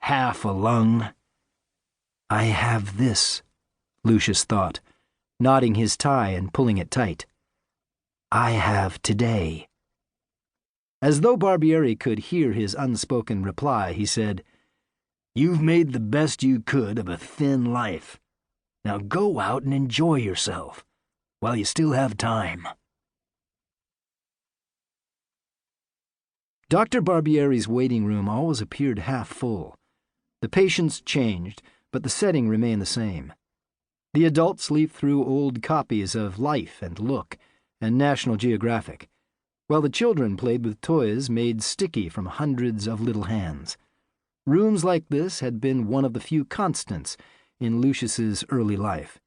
half a lung. I have this, Lucius thought, knotting his tie and pulling it tight. I have today. As though Barbieri could hear his unspoken reply, he said, You've made the best you could of a thin life. Now go out and enjoy yourself, while you still have time. Dr. Barbieri's waiting room always appeared half full. The patients changed, but the setting remained the same. The adults leafed through old copies of Life and Look and National Geographic, while the children played with toys made sticky from hundreds of little hands. Rooms like this had been one of the few constants in Lucius's early life.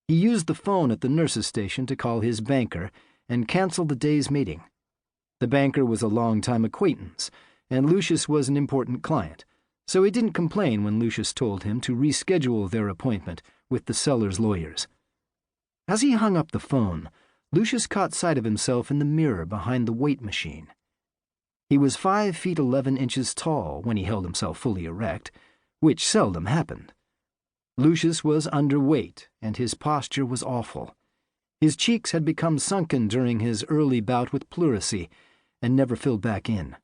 He used the phone at the nurse's station to call his banker and cancel the day's meeting. The banker was a long-time acquaintance, and Lucius was an important client, so he didn't complain when Lucius told him to reschedule their appointment with the seller's lawyers. As he hung up the phone, Lucius caught sight of himself in the mirror behind the weight machine. He was 5 feet 11 inches tall when he held himself fully erect, which seldom happened. Lucius was underweight, and his posture was awful. His cheeks had become sunken during his early bout with pleurisy and never filled back in.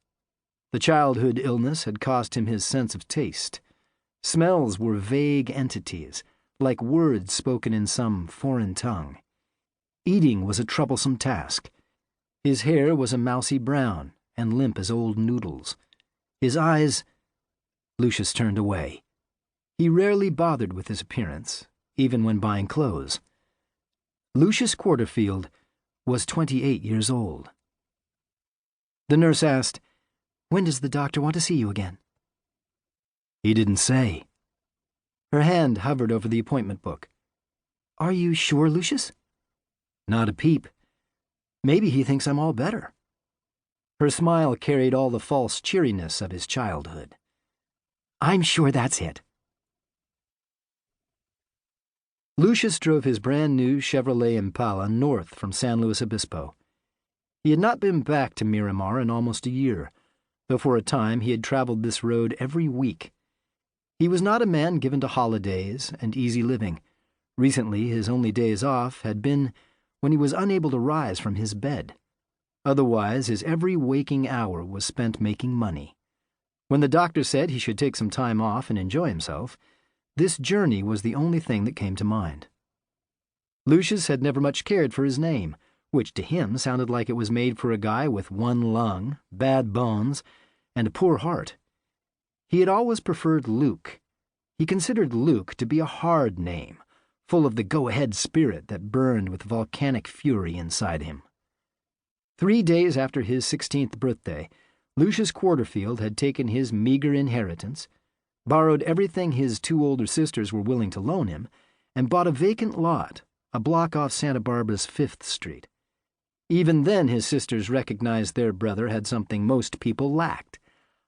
The childhood illness had cost him his sense of taste. Smells were vague entities, like words spoken in some foreign tongue. Eating was a troublesome task. His hair was a mousy brown and limp as old noodles. His eyes... Lucius turned away. He rarely bothered with his appearance, even when buying clothes. Lucius Quarterfield was 28 years old. The nurse asked, When does the doctor want to see you again? He didn't say. Her hand hovered over the appointment book. Are you sure, Lucius? Not a peep. Maybe he thinks I'm all better. Her smile carried all the false cheeriness of his childhood. I'm sure that's it. Lucius drove his brand-new Chevrolet Impala north from San Luis Obispo. He had not been back to Miramar in almost a year, though for a time he had traveled this road every week. He was not a man given to holidays and easy living. Recently, his only days off had been when he was unable to rise from his bed. Otherwise, his every waking hour was spent making money. When the doctor said he should take some time off and enjoy himself, this journey was the only thing that came to mind. Lucius had never much cared for his name, which to him sounded like it was made for a guy with one lung, bad bones, and a poor heart. He had always preferred Luke. He considered Luke to be a hard name, full of the go-ahead spirit that burned with volcanic fury inside him. 3 days after his 16th birthday, Lucius Quarterfield had taken his meager inheritance, borrowed everything his 2 older sisters were willing to loan him, and bought a vacant lot, a block off Santa Barbara's 5th Street. Even then his sisters recognized their brother had something most people lacked,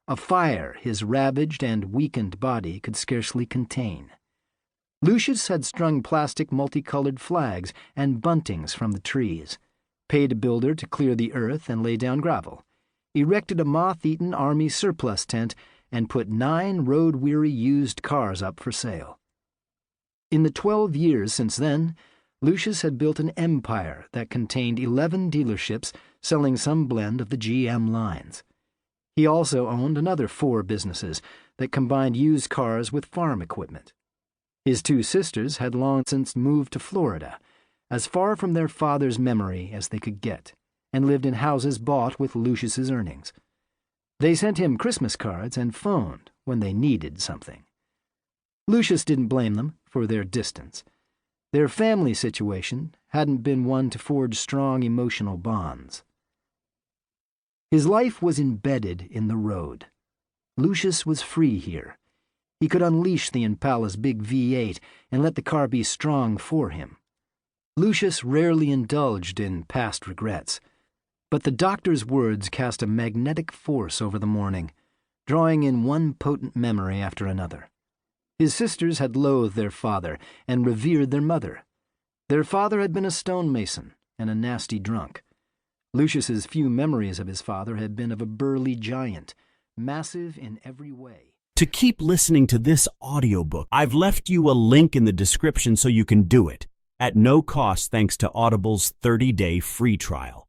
a fire his ravaged and weakened body could scarcely contain. Lucius had strung plastic multicolored flags and buntings from the trees, paid a builder to clear the earth and lay down gravel, erected a moth-eaten army surplus tent, and put 9 road-weary used cars up for sale. In the 12 years since then, Lucius had built an empire that contained 11 dealerships selling some blend of the GM lines. He also owned another 4 businesses that combined used cars with farm equipment. His 2 sisters had long since moved to Florida, as far from their father's memory as they could get, and lived in houses bought with Lucius's earnings. They sent him Christmas cards and phoned when they needed something. Lucius didn't blame them for their distance. Their family situation hadn't been one to forge strong emotional bonds. His life was embedded in the road. Lucius was free here. He could unleash the Impala's big V8 and let the car be strong for him. Lucius rarely indulged in past regrets, but the doctor's words cast a magnetic force over the morning, drawing in one potent memory after another. His sisters had loathed their father and revered their mother. Their father had been a stonemason and a nasty drunk. Lucius's few memories of his father had been of a burly giant, massive in every way. To keep listening to this audiobook, I've left you a link in the description so you can do it, at no cost thanks to Audible's 30-day free trial.